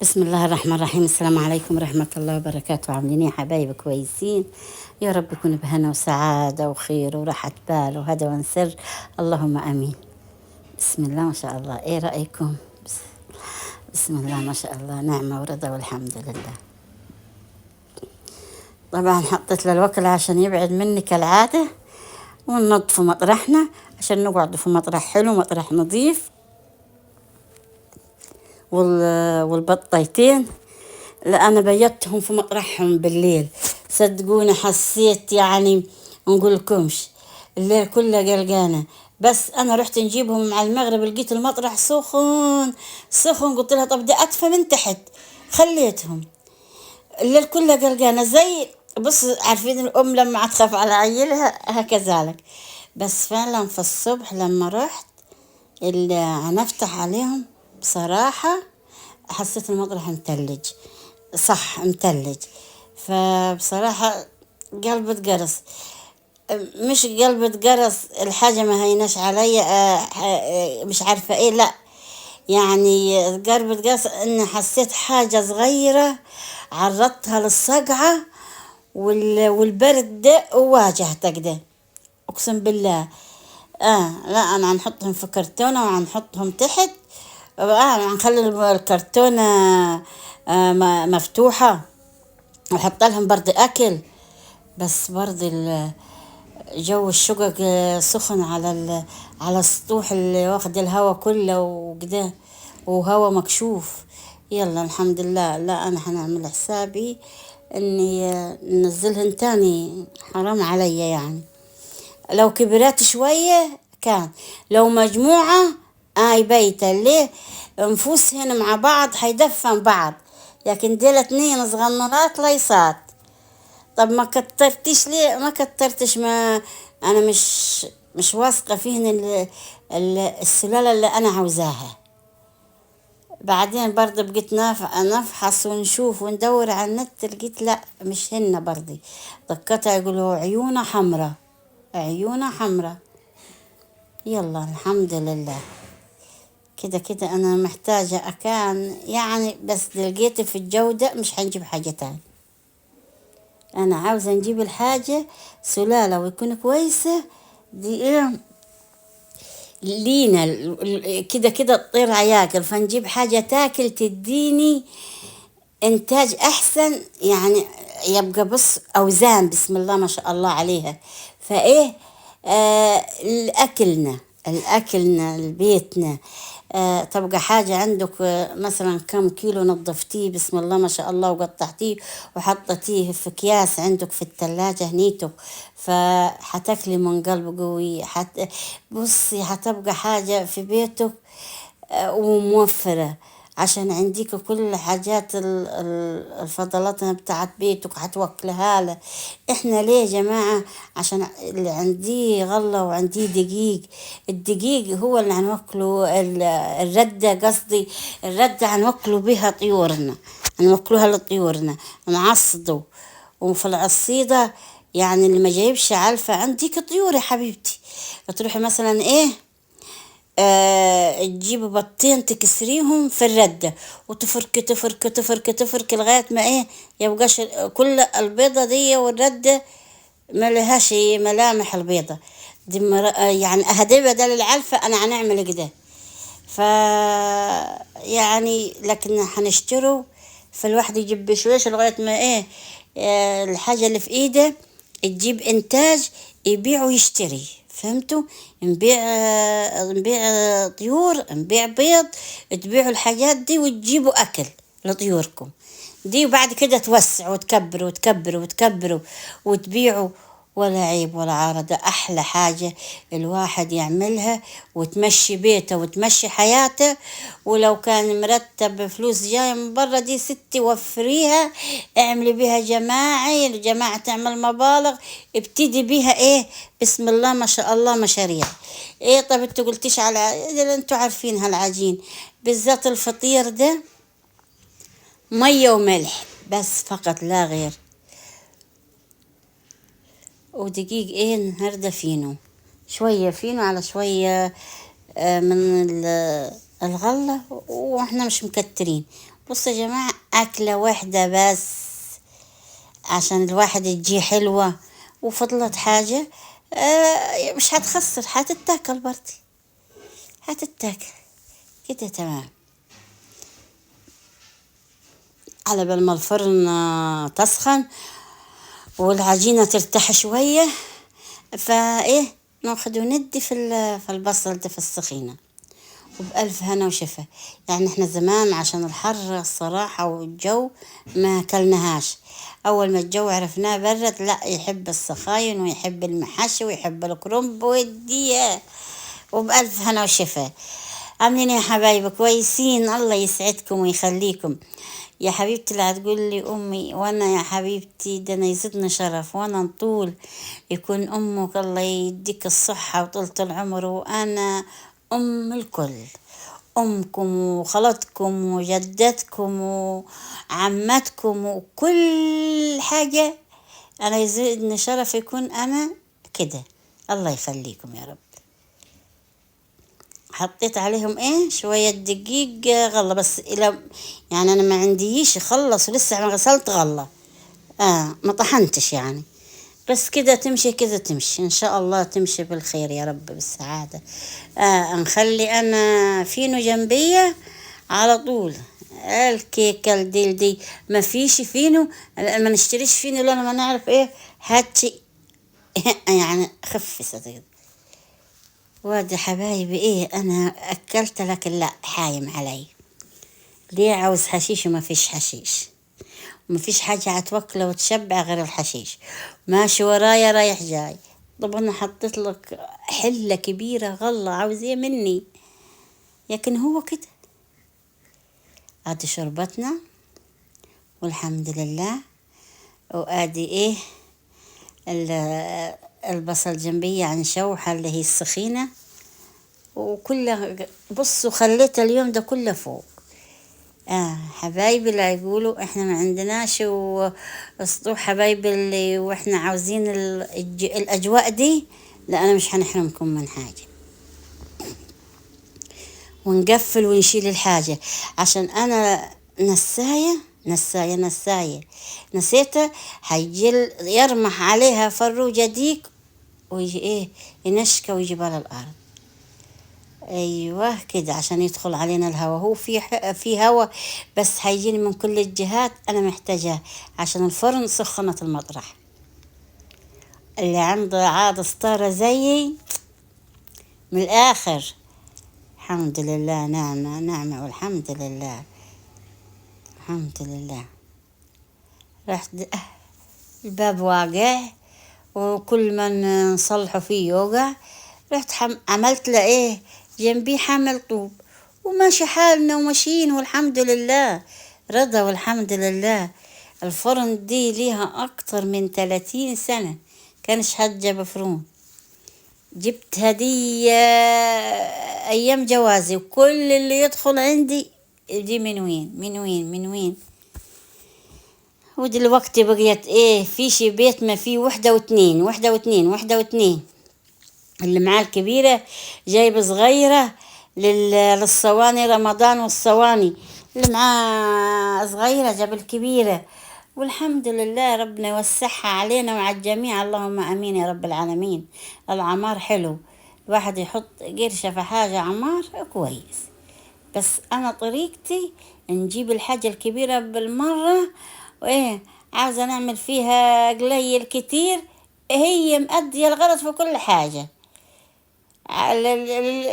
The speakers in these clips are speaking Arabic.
بسم الله الرحمن الرحيم. السلام عليكم ورحمة الله وبركاته. عاملين ايه يا حبايب؟ كويسين؟ يا رب يكون بهنا وسعادة وخير وراحة بال وهدى وانسر، اللهم امين. بسم الله ما شاء الله. ايه رأيكم؟ بسم الله ما شاء الله، نعمة ورضا والحمد لله. طبعا حطيت له الوكل عشان يبعد مني كالعادة، وننظف مطرحنا عشان نقعد في مطرح حلو، مطرح نظيف. والبطيتين، لا انا بيتهم في مطرحهم بالليل. صدقوني حسيت يعني نقولكمش، الليل كله قلقانة. بس انا رحت نجيبهم على المغرب، لقيت المطرح سخن سخن. قلت لها طب دي ادفى من تحت، خليتهم الليل كله قلقانة. زي بص، عارفين الام لما تخاف على عيلها هكذلك. بس فعلا في الصبح لما رحت اللي هنفتح عليهم بصراحة حسيت المطرح متلج، صح متلج. فبصراحة قلبت قرص، مش قلبت قرص الحاجة ما هيناش علي. مش عارفة ايه، لا يعني قلبت قرص ان حسيت حاجة صغيرة عرضتها للصقعة والبرد ده وواجهته كده، اقسم بالله. لا انا هنحطهم في كرتونة وهنحطهم تحت. هنخلي الكرتونة مفتوحة، وحط لهم برضه اكل. بس برضه جو الشقق سخن على على السطوح اللي واخد الهوا كله وكده، وهوا مكشوف. يلا الحمد لله. لا انا هنعمل حسابي اني ننزلهن تاني، حرام عليا يعني. لو كبرات شوية كان، لو مجموعة بيتا ليه نفوسهن مع بعض حيدفن بعض، لكن ديل اتنين صغننات ليصات. طب ما كترتيش ليه؟ ما كترتش، ما انا مش واثقة فيهن السلالة اللي انا عاوزاها. بعدين برضه بقيت نفحص ونشوف وندور على النت، لقيت لا مش هن برضه. دكتها يقولوا عيونها حمرة، عيونها حمرة. يلا الحمد لله. كده كده انا محتاجة اكان يعني، بس لقيت في الجودة مش هنجيب حاجة تاني. انا عاوزة نجيب الحاجة سلالة ويكون كويسة. دي ايه لينا كده كده الطير عياكل، فنجيب حاجة تاكل تديني انتاج احسن يعني. يبقى بص اوزان بسم الله ما شاء الله عليها. فايه الاكلنا، الاكلنا البيتنا. تبقى حاجة عندك مثلا كم كيلو نظفتيه بسم الله ما شاء الله وقطعتيه وحطتيه في اكياس عندك في الثلاجة هنيتك، فحتاكلي من قلب قوي. بصي حتبقى حاجة في بيتك وموفرة، عشان عندك كل حاجات الفضلات بتاعت بيتك هتوكلها له. احنا ليه يا جماعة؟ عشان اللي عندي غلة وعندي دقيق، الدقيق هو اللي هنوكله. الردة قصدي، الردة هنوكله بها طيورنا، هنوكلوها لطيورنا نعصده. وفي العصيدة يعني اللي ما جايبش علفة عندك طيور يا حبيبتي، تروحي مثلا ايه تجيبي بطين تكسريهم في الردة وتفركي تفركي تفركي تفركي لغاية ما ايه يبقاش كل البيضة دي والردة ما لهاش ملامح البيضة دي. يعني اهدي بدل العلفة انا هنعمل كده. ف يعني لكن هنشتروا، فالواحد يجيب بشويش لغاية ما ايه الحاجة اللي في ايده تجيب انتاج يبيع ويشتري. فهمتوا؟ نبيع نبيع طيور، نبيع بيض، تبيعوا الحاجات دي وتجيبوا اكل لطيوركم دي، وبعد كده توسعوا وتكبروا وتكبروا وتكبروا وتبيعوا. ولا عيب ولا عارة، ده أحلى حاجة الواحد يعملها وتمشي بيته وتمشي حياته. ولو كان مرتب فلوس جاية من برا دي ستي وفريها، اعملي بيها جماعي، الجماعة تعمل مبالغ، ابتدي بيها ايه بسم الله ما شاء الله مشاريع. ايه طب انتوا قلتيش على انتوا عارفين هالعجين بالذات الفطير ده، مية وملح بس فقط لا غير، ودقيق ايه النهاردة فينو، شوية فينو على شوية من الغلة، واحنا مش مكترين. بصوا يا جماعة، أكلة واحدة بس عشان الواحد تجي حلوة، وفضلت حاجة مش هتخسر، هتتاكل برضه، هتتاكل كده تمام. على بال ما الفرن تسخن والعجينة ترتاح شوية، فايه ناخد وندي في البصل ده في السخينة، وبألف هنا وشفا. يعني احنا زمان عشان الحر الصراحة والجو ما أكلناهاش. أول ما الجو عرفناه برد، لا يحب السخاين ويحب المحاشي ويحب الكرنب وديه. وبألف هنا وشفا. عاملين يا حبايبي كويسين؟ الله يسعدكم ويخليكم. يا حبيبتي اللي هتقول لي أمي، وأنا يا حبيبتي ده أنا يزيدني شرف وأنا نطول يكون أمك. الله يديك الصحة وطولة العمر، وأنا أم الكل، أمكم وخالتكم وجدتكم وعمتكم وكل حاجة. أنا يزيدني شرف يكون أنا كده. الله يخليكم يا رب. حطيت عليهم ايه شوية دقيق غلة بس، الى يعني انا ما عنديش خلص ولسه ما غسلت غلة، ما طحنتش يعني. بس كده تمشي، كده تمشي ان شاء الله، تمشي بالخير يا رب بالسعادة. نخلي انا فينو جنبية على طول. الكيكة الديل دي ما فيش فينو، ما نشتريش فينو لما ما نعرف ايه هاتي يعني خف صديق. وادي حبايبي ايه، انا اكلت لكن لا حايم علي. ليه عاوز حشيش وما فيش حشيش، وما فيش حاجة هتوكله وتشبع غير الحشيش. ماشي ورايا رايح جاي. طب انا حطيت لك حلة كبيرة غلة، عاوز ايه مني؟ لكن هو كده. ادي شربتنا والحمد لله. وادي ايه البصل جنبية عن شوحة اللي هي السخينة، وكله بصوا خليت اليوم ده كله فوق. حبايبي اللي يقولوا احنا ما عندناش واسطوح، حبايبي اللي واحنا عاوزين الاجواء دي، لا انا مش هنحرمكم من حاجة. ونقفل ونشيل الحاجة عشان انا نساية نسيتها. هيجي يرمح عليها فروجة ديك ويجي ايه ينشكى ويجيبها للارض. ايوه كده عشان يدخل علينا الهواء. هو في هواء بس هيجيني من كل الجهات، انا محتاجاه عشان الفرن سخنة المطرح. اللي عنده عاد سطارة زيي من الاخر، الحمد لله، نعمة نعمة والحمد لله. الحمد لله. رحت الباب واقع، وكل من نصلحه فيه يوقع. رحت عملت له ايه جنبي حمل طوب، وماشي حالنا وماشيين والحمد لله، رضا والحمد لله. الفرن دي ليها اكتر من 30 سنة كانش حد جاب فرن. جبت هدية ايام جوازي، وكل اللي يدخل عندي دي من وين من وين من وين. ودلوقتي بقيت ايه في شي بيت ما فيه وحدة واتنين، وحدة واتنين، وحدة واتنين. اللي معاه الكبيرة جايب صغيرة للصواني رمضان، والصواني اللي معاه صغيرة جاب الكبيرة. والحمد لله ربنا يوسعها علينا وعلى الجميع، اللهم امين يا رب العالمين. العمار حلو، الواحد يحط قرشة في حاجة عمار كويس. بس انا طريقتي نجيب الحاجة الكبيرة بالمرة، وايه عاوزة نعمل فيها قليل كتير، هي مأدية الغرض في كل حاجة.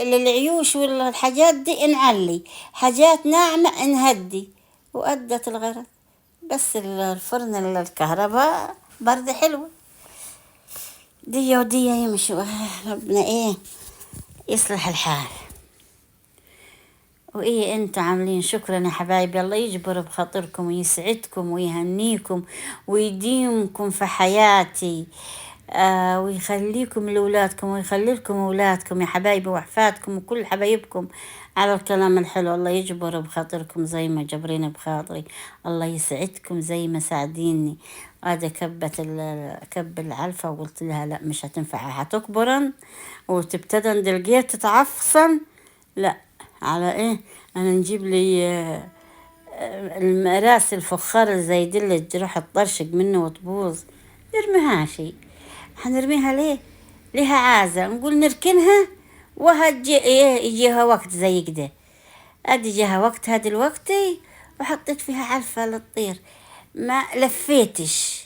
للعيوش والحاجات دي نعلي، حاجات ناعمة نهدي، وأدت الغرض. بس الفرن الكهرباء برد حلوة، دي ودي يمشوا. ربنا ايه يصلح الحال. وايه انتوا عاملين؟ شكرا يا حبايبي، الله يجبر بخاطركم ويسعدكم ويهنيكم ويديمكم في حياتي. ويخليكم لأولادكم ويخلي لكم أولادكم يا حبايبي وأحفادكم وكل حبايبكم على الكلام الحلو. الله يجبر بخاطركم زي ما جبرين بخاطري، الله يسعدكم زي ما ساعديني. هذا كب العلفة، وقلت لها لا مش هتنفع، هتكبرن وتبتدن دلقيت تتعفصن. لا على ايه، انا نجيب لي المراس الفخار اللي زي دي اللي تروح تطرشق منه وتبوظ، نرميها شي. حنرميها ليه؟ لها عازة، نقول نركنها وهتجي ايه، يجيها وقت زي كده. ادي جاها وقت، هذا الوقت وحطيت فيها علفة للطير، ما لفيتش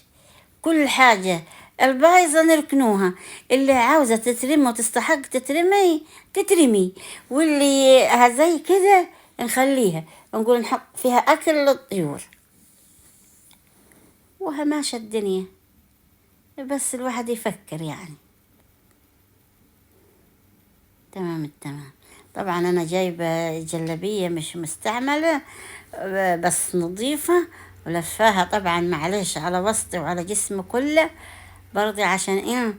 كل حاجة. البايظة نركنوها، اللي عاوزة تترمي وتستحق تترمي تترمي، واللي زي كده نخليها، نقول نحط فيها أكل للطيور. وهماشى الدنيا، بس الواحد يفكر يعني. تمام التمام. طبعا أنا جايبة جلبية مش مستعملة، بس نظيفة، ولفاها طبعا معلش على وسطي وعلى جسمي كله، برضي عشان ايه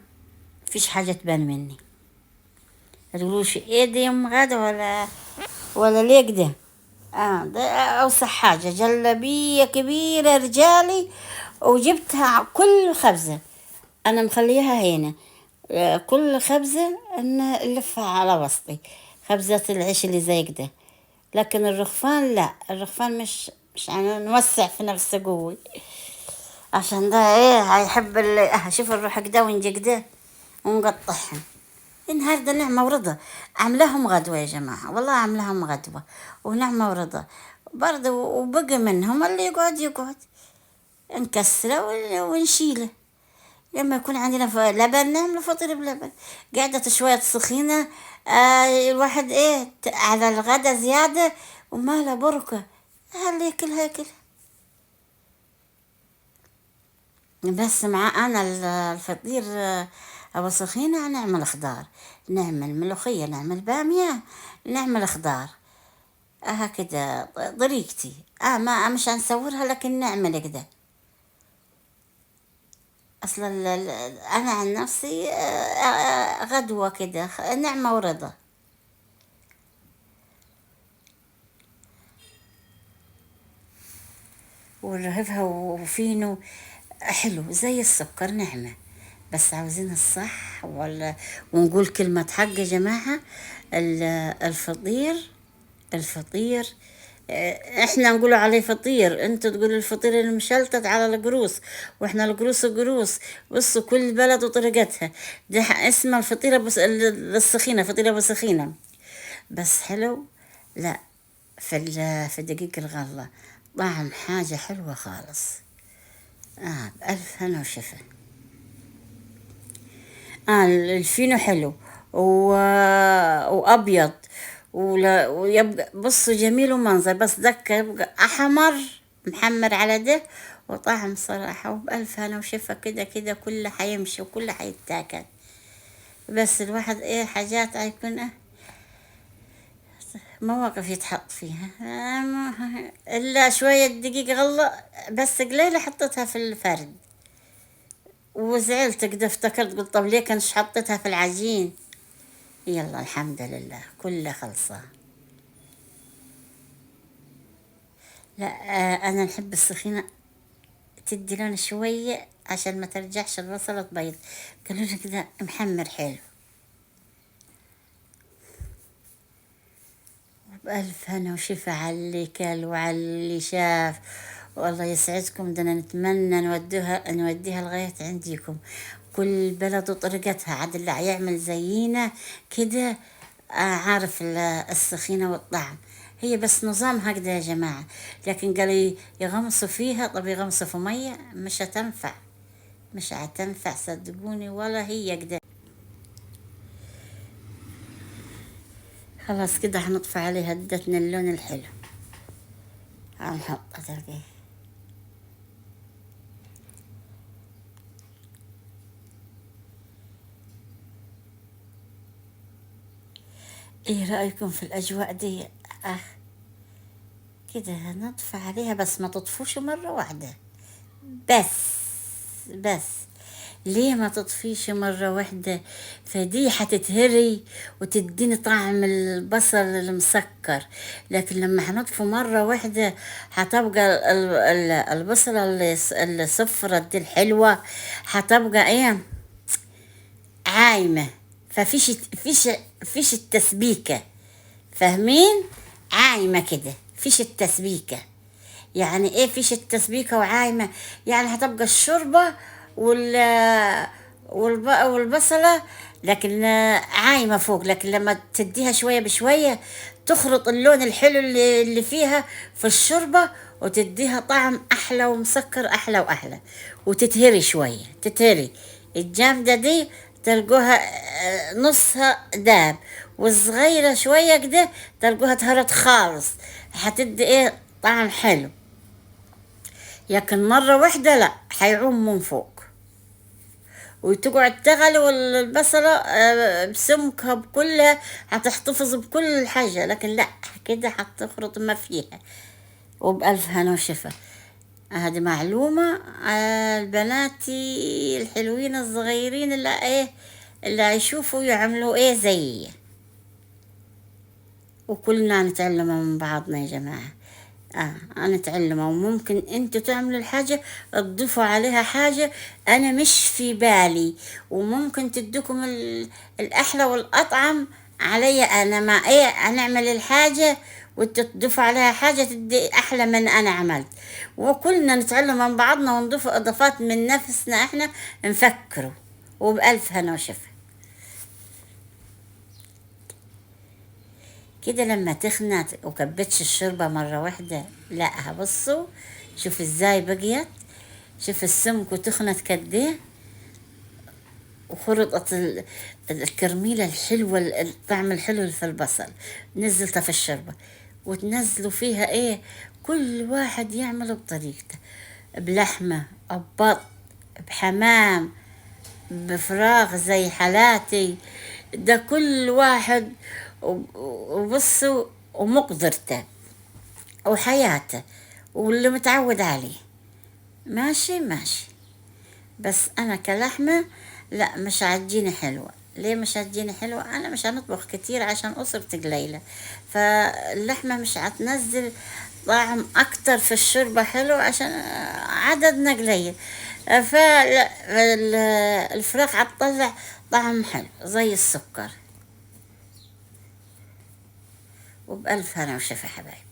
مفيش حاجة تبان مني. تقولوش ايه دي يم غدا ولا ليه كده. ده اوسع حاجة، جلبية كبيرة رجالي، وجبتها كل خبزة انا مخليها هنا. كل خبزة نلفها على وسطي، خبزة العيش اللي زي كده. لكن الرخفان لا، الرخفان مش يعني نوسع في نفسه قوي، عشان ده ايه هيحب شوف نروح كده ونجي كده ونقطعهم. النهارده نعمة ورضا، عاملاهم غدوة يا جماعة، والله عاملاهم غدوة ونعمة ورضا برضه. وبقى منهم اللي يقعد يقعد، نكسره ونشيله. لما يكون عندنا لبن نعمل فطير بلبن، قعدة شوية سخينة. الواحد ايه على الغدا زيادة وماله بركة، اللي ياكلها ياكلها. بس مع أنا الفطير أبو سخينة نعمل خضار، نعمل ملوخية، نعمل بامية، نعمل خضار. هكذا طريقتي. ما مش هنصورها لكن نعمل كده. أصلا أنا عن نفسي غدوة كده نعمة ورضا. ورهفها وفينو حلو زي السكر نعمة، بس عاوزين الصح ولا. ونقول كلمة حق يا جماعة، الفطير، الفطير احنا نقولوا عليه فطير، انتوا تقولوا الفطير المشلتت على القروص، واحنا القروص قروص. بصوا كل بلد وطريقتها. ده اسمها الفطيرة بس السخينة، فطيرة بسخينة بس حلو. لا، في دقيق الغلة طعم حاجة حلوة خالص. بألف هنا وشفا. الفينو حلو وأبيض، ويبقى بصوا جميل ومنظر، بس دكة يبقى أحمر محمر على ده، وطعم صراحة. وبألف هنا وشفا، كده كده كله حيمشي وكله حيتاكل. بس الواحد ايه حاجات هيكون مواقف يتحط فيها. إلا شوية دقيقة غلة بس قليلة حطيتها في الفرد، وزعلت كده، افتكرت قلت طب ليه كانش حطيتها في العجين. يلا الحمد لله كلها خلصة. لا، أنا نحب السخينة تدي لون شوية عشان ما ترجعش البصلة تبيض، قالوا لي كده محمر حلو. بألف هنا وشفا على اللي كل وعلى اللي شاف. والله يسعدكم، ده أنا نتمنى نوديها لغاية عندكم. كل بلد وطريقتها، عاد اللي هيعمل زينا كده عارف السخينة والطعم. هي بس نظام هكذا يا جماعة، لكن قالوا يغمسوا فيها، طب يغمسوا في مية مش هتنفع، مش هتنفع صدقوني، ولا هي كده. خلاص كده هنطفي عليها، ادتنا اللون الحلو. هنحطها تلقيه. ايه رأيكم في الأجواء دي؟ آه كده نطفي عليها، بس ما تطفوش مرة واحدة. بس ليه ما تطفيش مرة واحدة؟ فدي حتتهري وتديني طعم البصل المسكر، لكن لما حنطفي مرة واحدة حتبقى البصلة الصفرة دي الحلوة حتبقى ايه عايمة. فيش التسبيكة، فاهمين؟ عايمة كده فيش التسبيكة. يعني ايه فيش التسبيكة وعايمة، يعني هتبقى الشوربة وال والبصلة، لكن عايمة فوق، لكن لما تديها شوية بشوية تخلط اللون الحلو اللي فيها في الشوربة، وتديها طعم أحلى ومسكر أحلى وأحلى، وتتهري شوية، تتهري الجامدة دي تلقوها نصها داب، والصغيرة شوية كده تلقوها اتهرت خالص، هتدي ايه طعم حلو. لكن مرة واحدة لا، حيعوم من فوق، وتقعد تغلي والبصلة بسمكها بكلها، هتحتفظ بكل حاجة، لكن لا كده هتخرط ما فيها. وبألف هنا وشفا. هذه معلومة البناتي الحلوين الصغيرين اللي ايه، اللي يشوفوا يعملوا ايه زيي، وكلنا نتعلم من بعضنا يا جماعة. نتعلم، وممكن انتوا تعملوا الحاجة تضيفوا عليها حاجة انا مش في بالي، وممكن تدوكم الاحلى والاطعم علي انا، ما ايه هنعمل الحاجة وتضيفوا عليها حاجة تدي احلى من انا عملت. وكلنا نتعلم من بعضنا ونضيف اضافات من نفسنا احنا نفكروا. وبألف هنا وشفا. كده لما تخنت وكبتش الشوربة مرة واحدة، لا هبصوا شوف ازاي بقيت، شوف السمك وتخنت كديه، وخرطت الكرميلة الحلوة الطعم الحلو اللي في البصل نزلتها في الشوربة، وتنزلوا فيها ايه، كل واحد يعمله بطريقته، بلحمة ببط بحمام بفراغ زي حالاتي، ده كل واحد وبصوا ومقدرته وحياته واللي متعود عليه، ماشي ماشي. بس انا كلحمة لا مش عجيني حلوة. ليه مش عجيني حلوة؟ انا مش هنطبخ كتير عشان اسرتي قليلة، فاللحمة مش هتنزل طعم اكتر في الشوربة حلو عشان عددنا قليل، فالفراخ هتطلع طعم حلو زي السكر. وبألف هنا وشفا حبايب.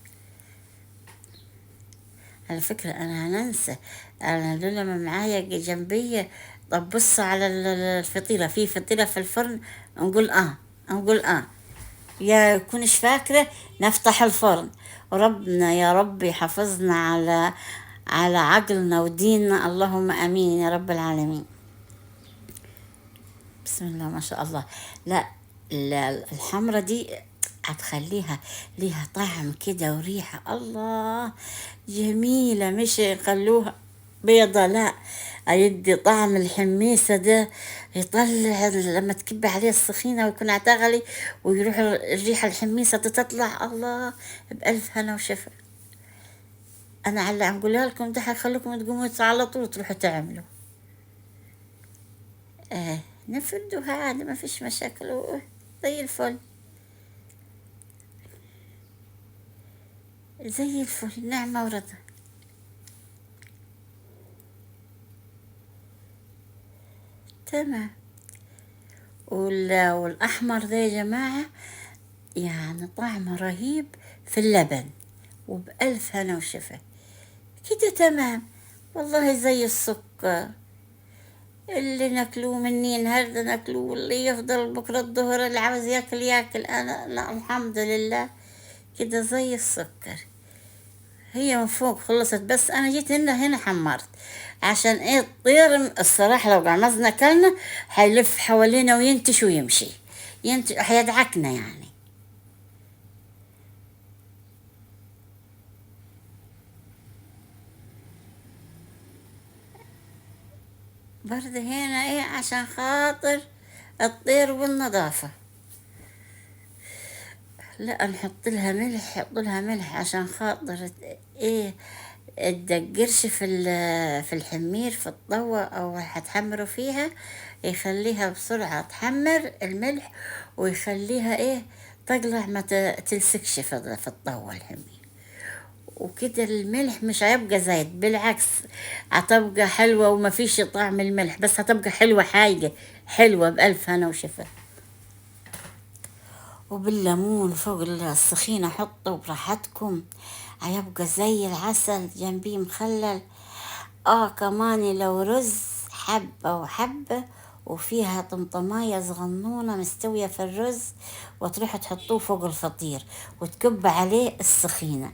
على فكرة أنا هننسى، أنا لولا ما معايا جنبية، طب بص على الفطيرة، في فطيرة في الفرن، نقول يا كونش فاكرة نفتح الفرن، وربنا يا رب يحفظنا على عقلنا وديننا، اللهم أمين يا رب العالمين. بسم الله ما شاء الله. لا الحمرة دي هتخليها ليها طعم كده وريحة الله جميلة، مش يخلوها بيضة لا، يدي طعم الحميسة ده، يطلع لما تكب عليه السخينة ويكون عتغلي ويروح الريحة الحميسة تطلع الله. بألف هنا وشفا. أنا على عم قولها لكم ده حيخليكم تقوموا على طول تروحوا تعملوا. نفردوا عادي ما فيش مشاكل، زي الفل زي الفل، نعمة ورضا. تمام. والأحمر ده يا جماعة يعني طعمه رهيب في اللبن، وبألف هنا وشفا. كده تمام والله زي السكر اللي ناكلوه مني النهارده ناكلوه، واللي يفضل بكرة الظهر اللي عاوز ياكل ياكل، أنا لا الحمد لله كده زي السكر. هي من فوق خلصت، بس انا جيت هنا حمرت عشان ايه الطير الصراحة لو قعمزنا كلنا هيلف حوالينا وينتش ويمشي، هيدعكنا يعني. برضه هنا ايه عشان خاطر الطير والنظافة، لا نحط لها ملح، حط لها ملح عشان خاطر ايه الدقرش في الحمير في الطوة او هتحمروا فيها، يخليها بسرعة تحمر الملح، ويخليها ايه تقلع ما تلسكش في الطوة الحمير. وكده الملح مش هيبقى زايد، بالعكس هتبقى حلوة وما فيش طعم الملح، بس هتبقى حلوة حاجة حلوة بألف هنا وشفا. وبالليمون فوق السخينة حطوا براحتكم هيبقى زي العسل، جنبيه مخلل. كمان لو رز حبة وحبة وفيها طمطماية صغنونة مستوية في الرز، وتروح تحطوه فوق الفطير وتكب عليه السخينة،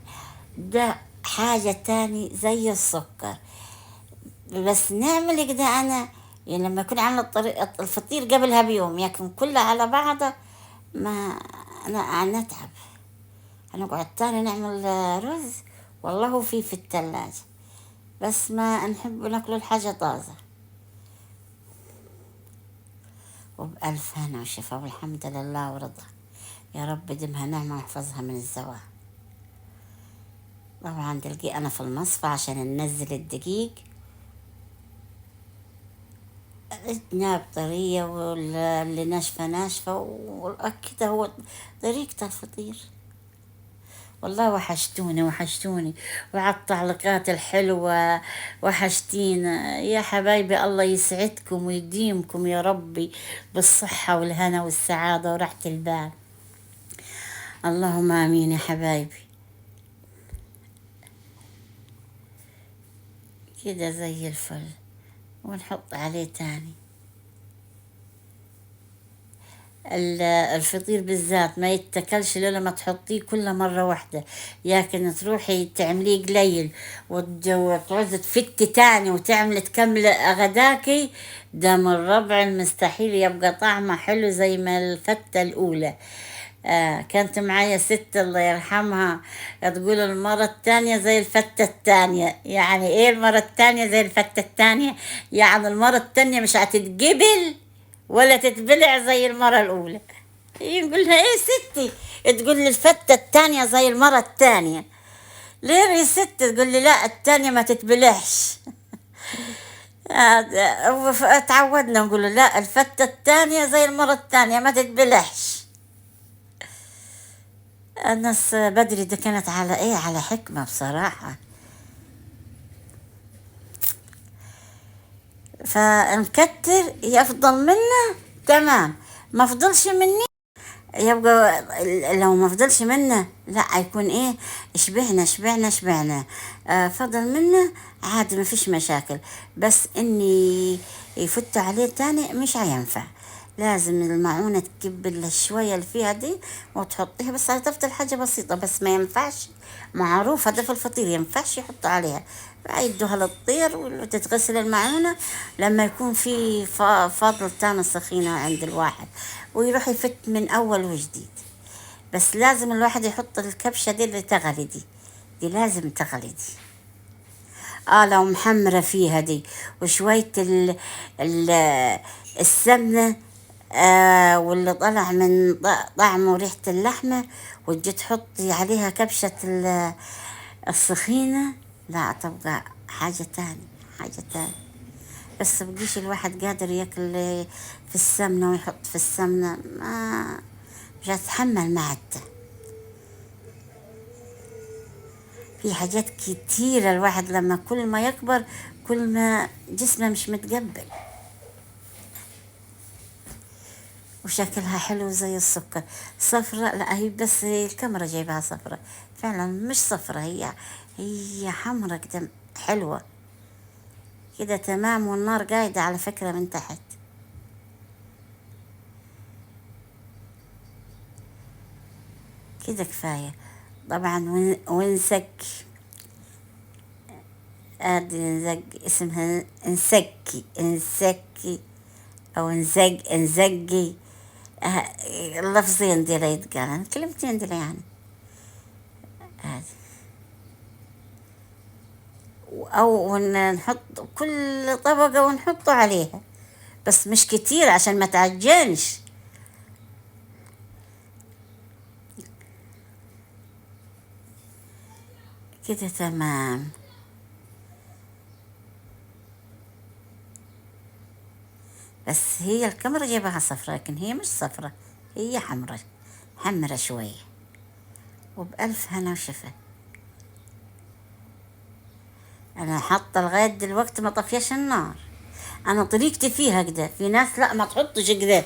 ده حاجة تاني زي السكر. بس نعمل كده أنا، يعني لما يكون عاملة الفطير قبلها بيوم يكون كلها على بعضه، ما أنا نتعب. هنقعد تاني نعمل رز، والله هو في التلاجة، بس ما نحب ناكل الحاجة طازة. وبألف هنا وشفا والحمد لله ورضا، يا رب دمها نعمة واحفظها من الزوال. طبعا تلقي أنا في المصفى عشان ننزل الدقيق، جناب طرية واللي ناشفة ناشفة، وكده هو طريقة الفطير. والله وحشتوني وحشتوني، وعلى التعليقات الحلوة وحشتينا يا حبايبي. الله يسعدكم ويديمكم يا ربي بالصحة والهنا والسعادة وراحة البال، اللهم آمين يا حبايبي. كده زي الفل، ونحط عليه تاني الفطير بالذات ما يتكلش لما ما تحطيه كل مرة واحدة، لكن تروحي تعمليه قليل وتعوزي تفتي تاني وتعملي تكمل غداكي، ده من ربع المستحيل يبقى طعمه حلو زي ما الفتة الأولى. كانت معايا ست الله يرحمها تقول المرة التانية زي الفتة التانية. يعني ايه المرة التانية زي الفتة التانية؟ يعني المرة التانية مش هتتقبل ولا تتبلع زي المرة الأولى. يقول لها ايه ستي؟ تقول لي الفتة التانية زي المرة التانية. ليه يا ست؟ تقول لي لا التانية ما تتبلعش. تعودنا نقول لا الفتة التانية زي المرة التانية ما تتبلعش. الناس بدري دي كانت على ايه، على حكمة بصراحة. فنكتر يفضل منا تمام، ما فضلش مني يبقى، لو ما فضلش منا لا هيكون ايه، شبعنا. فضل منا عادي ما فيش مشاكل، بس اني يفت عليه تاني مش هينفع. لازم المعونة تكب شوية اللي فيها دي وتحطيها، بس هتفضل حاجة بسيطة، بس ما ينفعش، معروف هذا في الفطير ينفعش يحطوا عليها، يدوها للطير وتتغسل المعونة لما يكون في فاضل تاني سخينة عند الواحد، ويروح يفت من أول وجديد. بس لازم الواحد يحط الكبشة دي اللي تغلي دي لازم تغلي دي. لو محمرة فيها دي وشوية ال السمنة، واللي طلع من طعم وريحة اللحمة، وتجي تحطي عليها كبشة السخينة، لا تبقى حاجة تاني، حاجة تاني. بس بقيش الواحد قادر ياكل في السمنة ويحط في السمنة، ما مش هتحمل معدته. في حاجات كتيرة الواحد لما كل ما يكبر كل ما جسمه مش متقبل، وشكلها حلو زي السكر. صفرة لا، هي بس الكاميرا جايبها صفرة، فعلا مش صفرة، هي حمرة كده حلوة كده تمام، والنار قايدة على فكرة من تحت. كده كفاية طبعا. ونسك ادي نزق، اسمها نسكي او نزقي. اللفظين دي لا يتقال، كلمتين دي يعني. هذه او نحط كل طبقة ونحطه عليها، بس مش كتير عشان ما تعجنش. كده تمام. بس هي الكاميرا جايبها صفرة، لكن هي مش صفرة، هي حمرة شوية. وبألف هنا وشفا. أنا حاطة لغاية دلوقتي ما طفيش النار، انا طريقتي فيها كده، في ناس لا ما تحطش كده،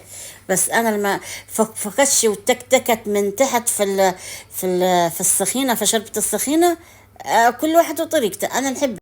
بس انا لما فكتش وتكتكت من تحت في السخينه، في شربة السخينه. كل واحد وطريقته، انا نحب